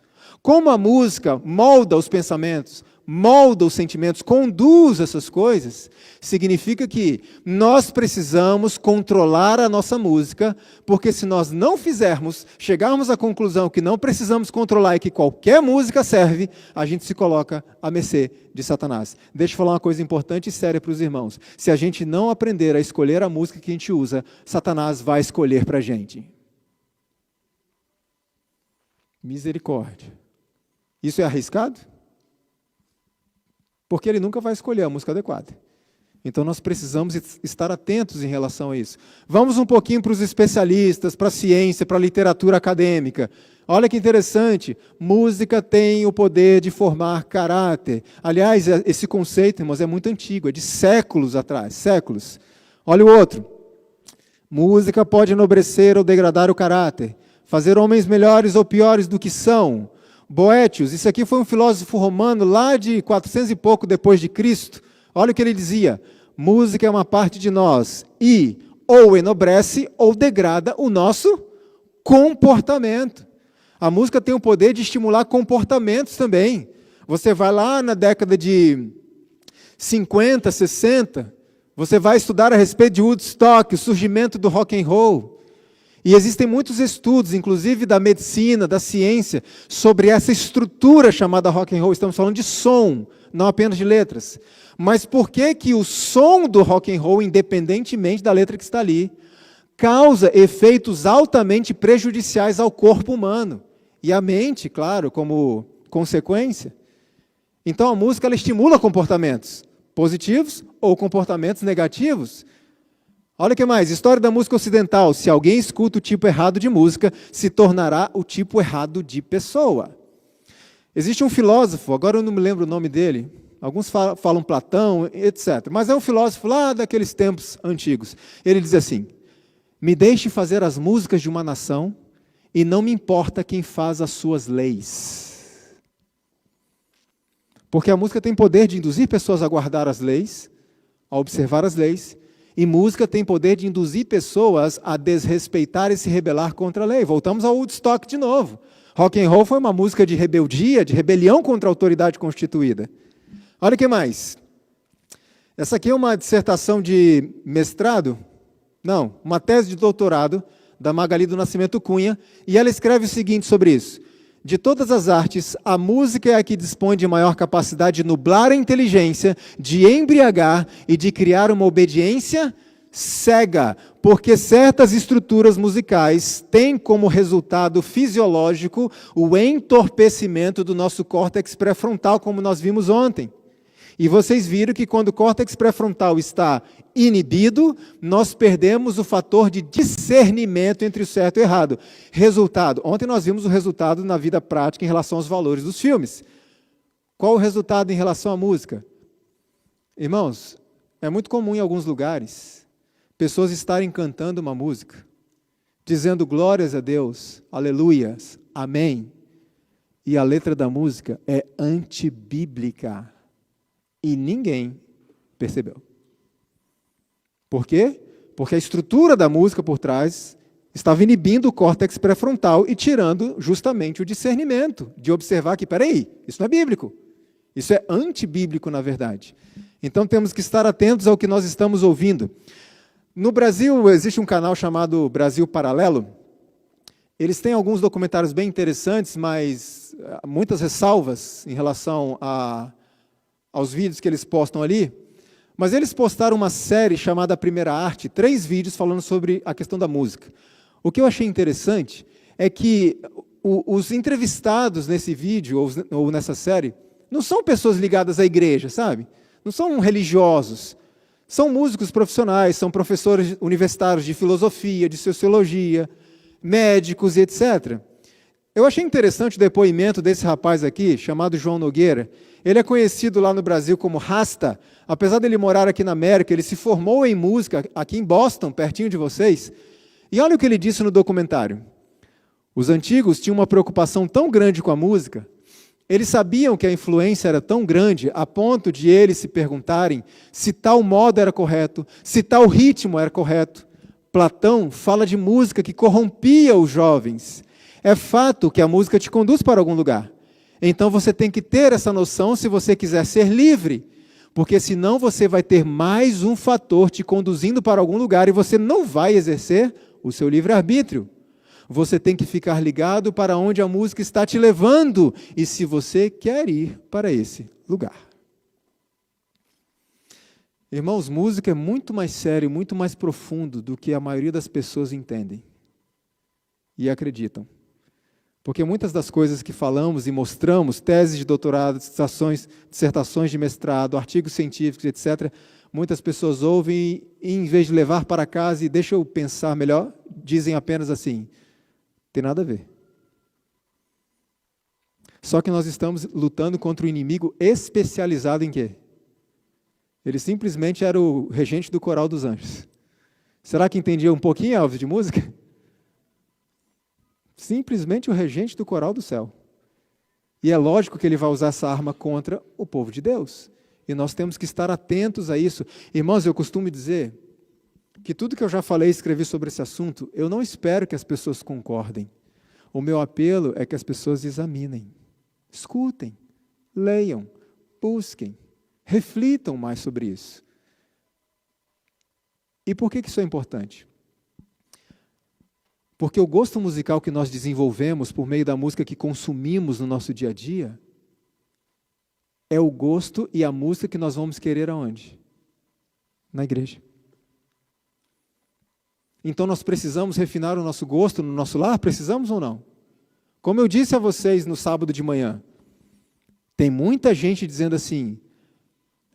Como a música molda os pensamentos, molda os sentimentos, conduz essas coisas, significa que nós precisamos controlar a nossa música, porque se nós não fizermos, chegarmos à conclusão que não precisamos controlar e que qualquer música serve, a gente se coloca à mercê de Satanás. Deixa eu falar uma coisa importante e séria para os irmãos. Se a gente não aprender a escolher a música que a gente usa, Satanás vai escolher para a gente. Misericórdia. Isso é arriscado? Porque ele nunca vai escolher a música adequada. Então nós precisamos estar atentos em relação a isso. Vamos um pouquinho para os especialistas, para a ciência, para a literatura acadêmica. Olha que interessante, música tem o poder de formar caráter. Aliás, esse conceito, irmãos, é muito antigo, é de séculos atrás, séculos. Olha o outro. Música pode enobrecer ou degradar o caráter, fazer homens melhores ou piores do que são. Boétios, isso aqui foi um filósofo romano lá de 400 e pouco depois de Cristo. Olha o que ele dizia: música é uma parte de nós e ou enobrece ou degrada o nosso comportamento. A música tem o poder de estimular comportamentos também. Você vai lá na década de 50, 60, você vai estudar a respeito de Woodstock, o surgimento do rock and roll. E existem muitos estudos, inclusive da medicina, da ciência, sobre essa estrutura chamada rock and roll. Estamos falando de som, não apenas de letras. Mas por que o som do rock and roll, independentemente da letra que está ali, causa efeitos altamente prejudiciais ao corpo humano? E à mente, claro, como consequência. Então a música ela estimula comportamentos positivos ou comportamentos negativos. Olha o que mais, história da música ocidental. Se alguém escuta o tipo errado de música, se tornará o tipo errado de pessoa. Existe um filósofo, agora eu não me lembro o nome dele, alguns falam Platão, etc. Mas é um filósofo lá daqueles tempos antigos. Ele diz assim: me deixe fazer as músicas de uma nação e não me importa quem faz as suas leis. Porque a música tem poder de induzir pessoas a guardar as leis, a observar as leis, e música tem poder de induzir pessoas a desrespeitar e se rebelar contra a lei. Voltamos ao Woodstock de novo. Rock and roll foi uma música de rebeldia, de rebelião contra a autoridade constituída. Olha o que mais. Essa aqui é uma dissertação de mestrado, não, uma tese de doutorado da Magali do Nascimento Cunha, e ela escreve o seguinte sobre isso: de todas as artes, a música é a que dispõe de maior capacidade de nublar a inteligência, de embriagar e de criar uma obediência cega, porque certas estruturas musicais têm como resultado fisiológico o entorpecimento do nosso córtex pré-frontal, como nós vimos ontem. E vocês viram que quando o córtex pré-frontal está inibido, nós perdemos o fator de discernimento entre o certo e o errado. Resultado, ontem nós vimos o resultado na vida prática em relação aos valores dos filmes. Qual o resultado em relação à música? Irmãos, é muito comum em alguns lugares pessoas estarem cantando uma música, dizendo glórias a Deus, aleluias, amém, e a letra da música é antibíblica. E ninguém percebeu. Por quê? Porque a estrutura da música por trás estava inibindo o córtex pré-frontal e tirando justamente o discernimento de observar que, peraí, isso não é bíblico. Isso é antibíblico, na verdade. Então temos que estar atentos ao que nós estamos ouvindo. No Brasil, existe um canal chamado Brasil Paralelo. Eles têm alguns documentários bem interessantes, mas muitas ressalvas em relação aos vídeos que eles postam ali. Mas eles postaram uma série chamada Primeira Arte, 3 vídeos falando sobre a questão da música. O que eu achei interessante é que os entrevistados nesse vídeo, ou nessa série, não são pessoas ligadas à igreja, sabe? Não são religiosos. São músicos profissionais, são professores universitários de filosofia, de sociologia, médicos e etc. Eu achei interessante o depoimento desse rapaz aqui, chamado João Nogueira. Ele é conhecido lá no Brasil como Rasta. Apesar dele morar aqui na América, ele se formou em música aqui em Boston, pertinho de vocês. E olha o que ele disse no documentário. Os antigos tinham uma preocupação tão grande com a música, eles sabiam que a influência era tão grande, a ponto de eles se perguntarem se tal modo era correto, se tal ritmo era correto. Platão fala de música que corrompia os jovens. É fato que a música te conduz para algum lugar. Então você tem que ter essa noção se você quiser ser livre, porque senão você vai ter mais um fator te conduzindo para algum lugar e você não vai exercer o seu livre-arbítrio. Você tem que ficar ligado para onde a música está te levando e se você quer ir para esse lugar. Irmãos, música é muito mais sério, muito mais profundo do que a maioria das pessoas entendem e acreditam. Porque muitas das coisas que falamos e mostramos, teses de doutorado, dissertações de mestrado, artigos científicos, etc., muitas pessoas ouvem e, em vez de levar para casa e deixa eu pensar melhor, dizem apenas assim: tem nada a ver. Só que nós estamos lutando contra um inimigo especializado em quê? Ele simplesmente era o regente do coral dos anjos. Será que entendia um pouquinho, Alves, de música? Simplesmente o regente do coral do céu. E é lógico que ele vai usar essa arma contra o povo de Deus. E nós temos que estar atentos a isso. Irmãos, eu costumo dizer que tudo que eu já falei e escrevi sobre esse assunto, eu não espero que as pessoas concordem. O meu apelo é que as pessoas examinem, escutem, leiam, busquem, reflitam mais sobre isso. E por que isso é importante? Porque o gosto musical que nós desenvolvemos por meio da música que consumimos no nosso dia a dia é o gosto e a música que nós vamos querer aonde? Na igreja. Então nós precisamos refinar o nosso gosto no nosso lar? Precisamos ou não? Como eu disse a vocês no sábado de manhã, tem muita gente dizendo assim: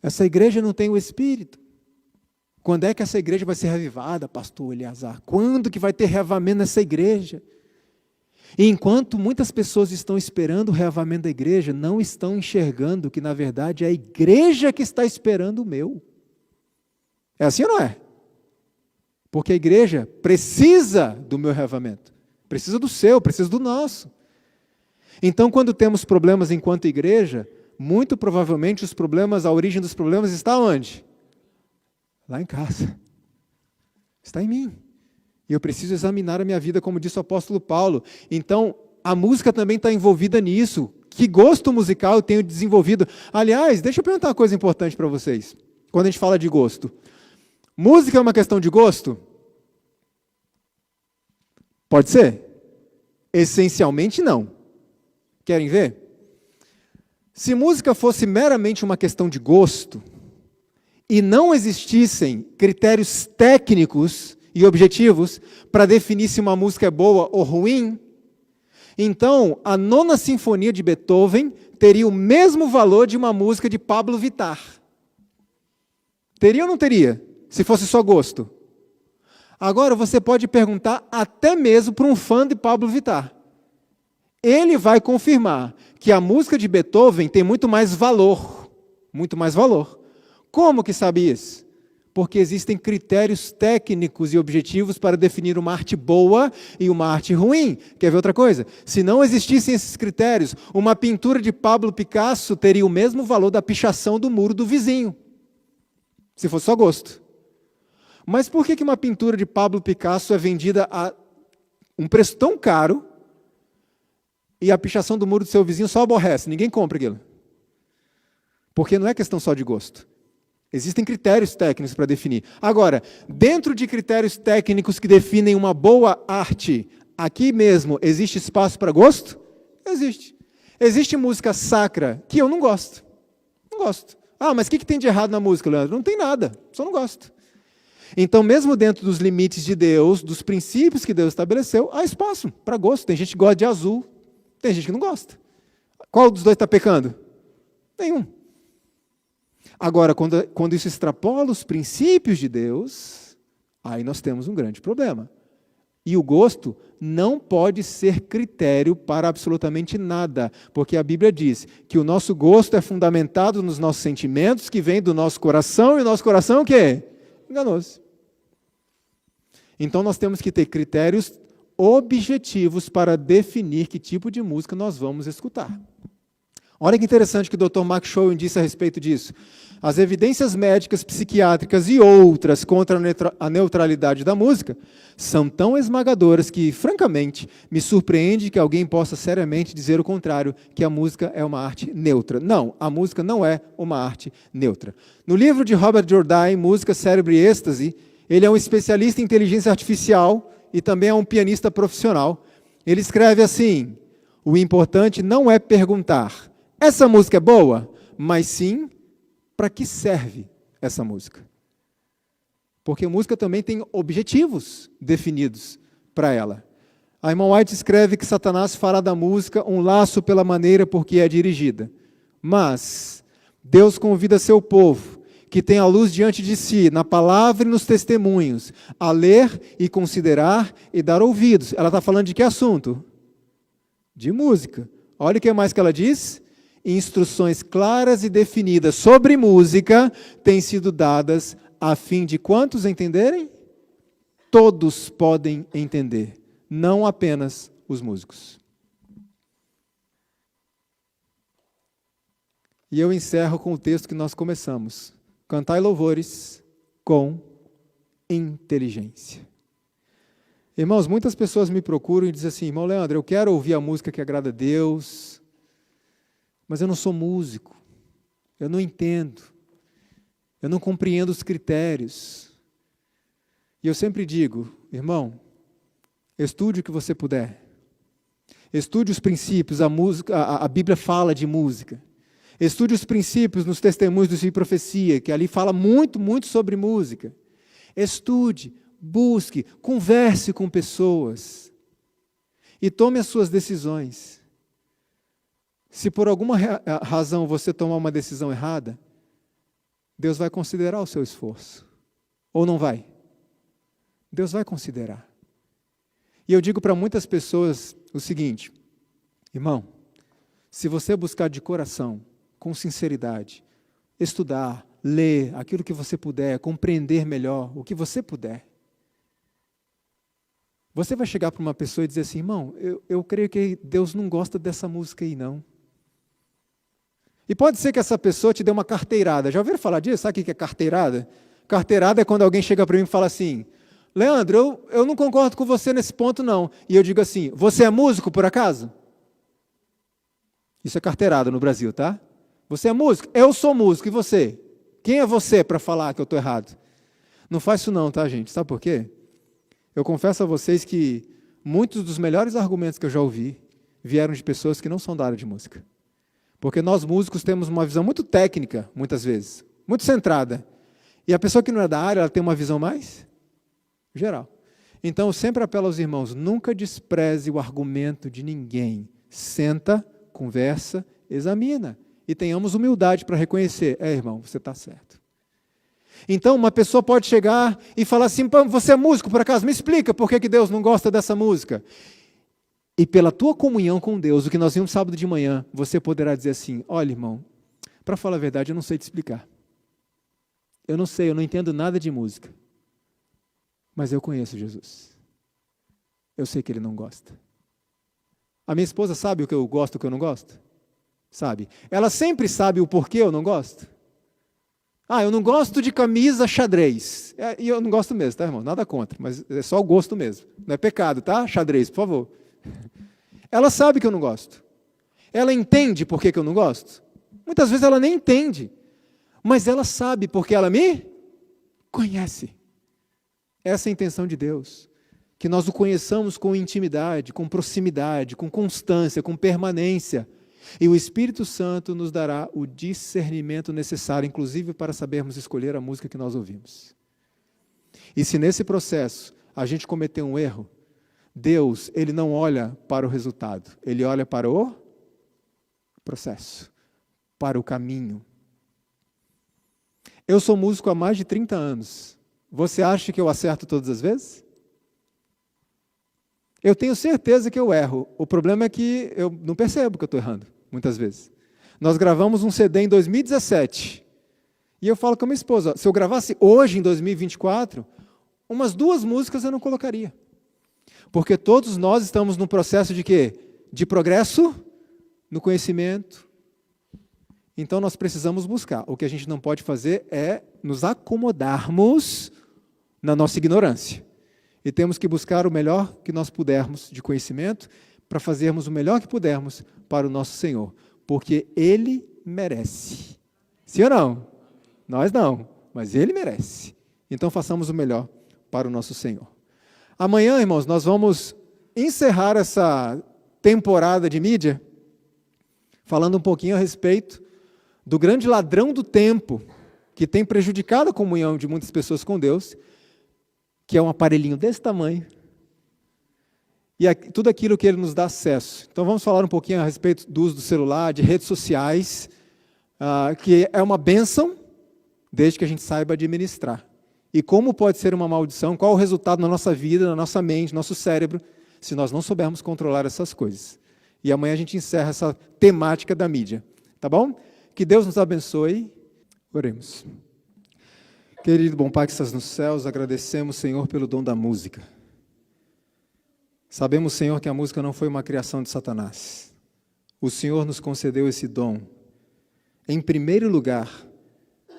essa igreja não tem o Espírito, Quando é que essa igreja vai ser revivada, pastor Eleazar? Quando que vai ter reavamento nessa igreja? E enquanto muitas pessoas estão esperando o reavamento da igreja, não estão enxergando que, na verdade, é a igreja que está esperando o meu. É assim ou não é? Porque a igreja precisa do meu reavamento. Precisa do seu, precisa do nosso. Então, quando temos problemas enquanto igreja, muito provavelmente os problemas, a origem dos problemas está onde? Lá em casa. Está em mim. E eu preciso examinar a minha vida, como disse o apóstolo Paulo. Então, a música também está envolvida nisso. Que gosto musical eu tenho desenvolvido? Aliás, deixa eu perguntar uma coisa importante para vocês. Quando a gente fala de gosto. Música é uma questão de gosto? Pode ser? Essencialmente não. Querem ver? Se música fosse meramente uma questão de gosto, e não existissem critérios técnicos e objetivos para definir se uma música é boa ou ruim, então a Nona Sinfonia de Beethoven teria o mesmo valor de uma música de Pablo Vittar. Teria ou não teria? Se fosse só gosto. Agora você pode perguntar até mesmo para um fã de Pablo Vittar. Ele vai confirmar que a música de Beethoven tem muito mais valor. Muito mais valor. Como que sabe isso? Porque existem critérios técnicos e objetivos para definir uma arte boa e uma arte ruim. Quer ver outra coisa? Se não existissem esses critérios, uma pintura de Pablo Picasso teria o mesmo valor da pichação do muro do vizinho. Se fosse só gosto. Mas por que uma pintura de Pablo Picasso é vendida a um preço tão caro e a pichação do muro do seu vizinho só aborrece? Ninguém compra aquilo. Porque não é questão só de gosto. Existem critérios técnicos para definir. Agora, dentro de critérios técnicos que definem uma boa arte, aqui mesmo, existe espaço para gosto? Existe. Existe música sacra que eu não gosto. Não gosto. Ah, mas o que tem de errado na música, Leandro? Não tem nada, só não gosto. Então, mesmo dentro dos limites de Deus, dos princípios que Deus estabeleceu, há espaço para gosto. Tem gente que gosta de azul, tem gente que não gosta. Qual dos dois está pecando? Nenhum. Agora, quando isso extrapola os princípios de Deus, aí nós temos um grande problema. E o gosto não pode ser critério para absolutamente nada, porque a Bíblia diz que o nosso gosto é fundamentado nos nossos sentimentos, que vem do nosso coração, e o nosso coração o quê? Enganoso. Então nós temos que ter critérios objetivos para definir que tipo de música nós vamos escutar. Olha que interessante que o Dr. Mark Schoen disse a respeito disso. As evidências médicas, psiquiátricas e outras contra a neutralidade da música são tão esmagadoras que, francamente, me surpreende que alguém possa seriamente dizer o contrário, que a música é uma arte neutra. Não, a música não é uma arte neutra. No livro de Robert Jordain, Música, Cérebro e Êxtase, ele é um especialista em inteligência artificial e também é um pianista profissional. Ele escreve assim: o importante não é perguntar, essa música é boa? Mas sim, para que serve essa música? Porque a música também tem objetivos definidos para ela. A irmã White escreve que Satanás fará da música um laço pela maneira por que é dirigida. Mas Deus convida seu povo, que tem a luz diante de si, na palavra e nos testemunhos, a ler e considerar e dar ouvidos. Ela está falando de que assunto? De música. Olha o que mais que ela diz. Instruções claras e definidas sobre música têm sido dadas a fim de quantos entenderem? Todos podem entender, não apenas os músicos. E eu encerro com o texto que nós começamos. Cantai louvores com inteligência. Irmãos, muitas pessoas me procuram e dizem assim: irmão Leandro, eu quero ouvir a música que agrada a Deus, mas eu não sou músico, eu não entendo, eu não compreendo os critérios. E eu sempre digo, irmão, estude o que você puder, estude os princípios, a Bíblia fala de música, estude os princípios nos testemunhos do Espírito de Profecia, que ali fala muito, muito sobre música. Estude, busque, converse com pessoas e tome as suas decisões. Se por alguma razão você tomar uma decisão errada, Deus vai considerar o seu esforço. Ou não vai? Deus vai considerar. E eu digo para muitas pessoas o seguinte: irmão, se você buscar de coração, com sinceridade, estudar, ler aquilo que você puder, compreender melhor o que você puder, você vai chegar para uma pessoa e dizer assim: irmão, eu creio que Deus não gosta dessa música aí, não. E pode ser que essa pessoa te dê uma carteirada. Já ouviram falar disso? Sabe o que é carteirada? Carteirada é quando alguém chega para mim e fala assim: Leandro, eu não concordo com você nesse ponto, não. E eu digo assim: você é músico, por acaso? Isso é carteirada no Brasil, tá? Você é músico? Eu sou músico, e você? Quem é você para falar que eu estou errado? Não faz isso não, tá, gente? Sabe por quê? Eu confesso a vocês que muitos dos melhores argumentos que eu já ouvi vieram de pessoas que não são da área de música. Porque nós músicos temos uma visão muito técnica, muitas vezes, muito centrada. E a pessoa que não é da área, ela tem uma visão mais geral. Então, eu sempre apelo aos irmãos: nunca despreze o argumento de ninguém. Senta, conversa, examina. E tenhamos humildade para reconhecer: irmão, você está certo. Então, uma pessoa pode chegar e falar assim: você é músico, por acaso? Me explica por que Deus não gosta dessa música. E pela tua comunhão com Deus, o que nós vimos sábado de manhã, você poderá dizer assim: olha, irmão, para falar a verdade, eu não sei te explicar. Eu não sei, eu não entendo nada de música. Mas eu conheço Jesus. Eu sei que Ele não gosta. A minha esposa sabe o que eu gosto e o que eu não gosto? Sabe. Ela sempre sabe o porquê eu não gosto. Eu não gosto de camisa xadrez. E eu não gosto mesmo, tá, irmão? Nada contra, mas é só o gosto mesmo. Não é pecado, tá? Xadrez, por favor. Ela sabe que eu não gosto. Ela entende por que eu não gosto? Muitas vezes ela nem entende. Mas ela sabe porque ela me conhece. Essa é a intenção de Deus. Que nós o conheçamos com intimidade, com proximidade, com constância, com permanência. E o Espírito Santo nos dará o discernimento necessário, inclusive para sabermos escolher a música que nós ouvimos. E se nesse processo a gente cometer um erro, Deus, Ele não olha para o resultado, Ele olha para o processo, para o caminho. Eu sou músico há mais de 30 anos. Você acha que eu acerto todas as vezes? Eu tenho certeza que eu erro. O problema é que eu não percebo que eu estou errando, muitas vezes. Nós gravamos um CD em 2017. E eu falo com a minha esposa: se eu gravasse hoje, em 2024, umas 2 músicas eu não colocaria. Porque todos nós estamos num processo de quê? De progresso no conhecimento. Então nós precisamos buscar. O que a gente não pode fazer é nos acomodarmos na nossa ignorância. E temos que buscar o melhor que nós pudermos de conhecimento para fazermos o melhor que pudermos para o nosso Senhor. Porque Ele merece. Sim ou não? Nós não, mas Ele merece. Então façamos o melhor para o nosso Senhor. Amanhã, irmãos, nós vamos encerrar essa temporada de mídia falando um pouquinho a respeito do grande ladrão do tempo que tem prejudicado a comunhão de muitas pessoas com Deus, que é um aparelhinho desse tamanho, e tudo aquilo que ele nos dá acesso. Então vamos falar um pouquinho a respeito do uso do celular, de redes sociais, que é uma bênção, desde que a gente saiba administrar. E como pode ser uma maldição, qual o resultado na nossa vida, na nossa mente, no nosso cérebro, se nós não soubermos controlar essas coisas. E amanhã a gente encerra essa temática da mídia. Tá bom? Que Deus nos abençoe. Oremos. Querido bom Pai que estás nos céus, agradecemos, Senhor, pelo dom da música. Sabemos, Senhor, que a música não foi uma criação de Satanás. O Senhor nos concedeu esse dom, em primeiro lugar,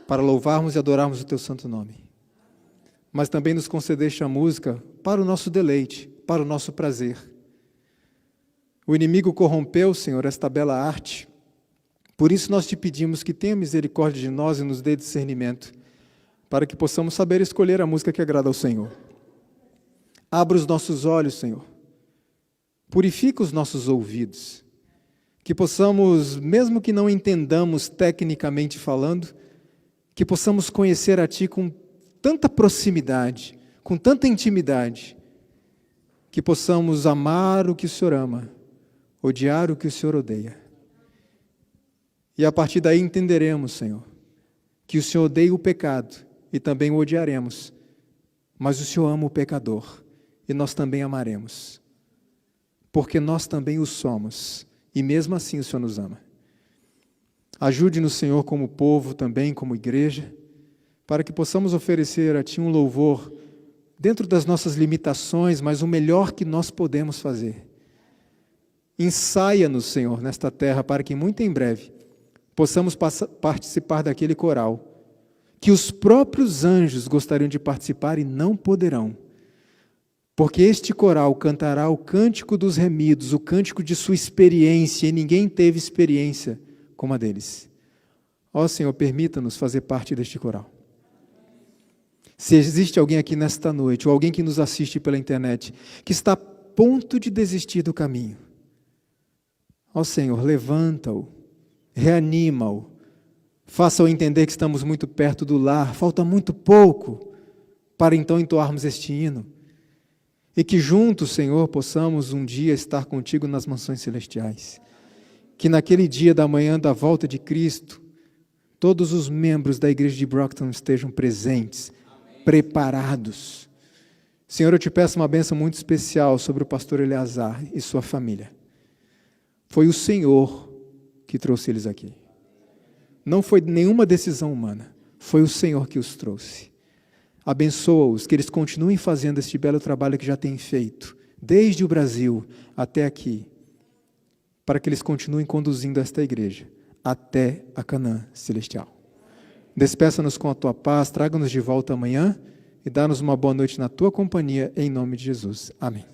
para louvarmos e adorarmos o Teu santo nome. Mas também nos concedeste a música para o nosso deleite, para o nosso prazer. O inimigo corrompeu, Senhor, esta bela arte. Por isso nós te pedimos que tenha misericórdia de nós e nos dê discernimento, para que possamos saber escolher a música que agrada ao Senhor. Abra os nossos olhos, Senhor. Purifica os nossos ouvidos. Que possamos, mesmo que não entendamos tecnicamente falando, que possamos conhecer a Ti com tanta proximidade, com tanta intimidade, que possamos amar o que o Senhor ama, odiar o que o Senhor odeia. E a partir daí entenderemos, Senhor, que o Senhor odeia o pecado e também o odiaremos, mas o Senhor ama o pecador, e nós também amaremos, porque nós também o somos, e mesmo assim o Senhor nos ama. Ajude-nos, Senhor, como povo, também como igreja, para que possamos oferecer a Ti um louvor dentro das nossas limitações, mas o melhor que nós podemos fazer. Ensaia-nos, Senhor, nesta terra, para que muito em breve possamos participar daquele coral, que os próprios anjos gostariam de participar e não poderão, porque este coral cantará o cântico dos remidos, o cântico de sua experiência, e ninguém teve experiência como a deles. Ó Senhor, permita-nos fazer parte deste coral. Se existe alguém aqui nesta noite, ou alguém que nos assiste pela internet, que está a ponto de desistir do caminho, ó Senhor, levanta-o, reanima-o, faça-o entender que estamos muito perto do lar, falta muito pouco para então entoarmos este hino, e que juntos, Senhor, possamos um dia estar contigo nas mansões celestiais. Que naquele dia da manhã da volta de Cristo, todos os membros da igreja de Brockton estejam presentes, preparados. Senhor, eu te peço uma bênção muito especial sobre o pastor Eleazar e sua família. Foi o Senhor que trouxe eles aqui. Não foi nenhuma decisão humana, foi o Senhor que os trouxe. Abençoa-os, que eles continuem fazendo este belo trabalho que já têm feito, desde o Brasil até aqui, para que eles continuem conduzindo esta igreja até a Canaã celestial. Despeça-nos com a tua paz, traga-nos de volta amanhã e dá-nos uma boa noite na tua companhia, em nome de Jesus. Amém.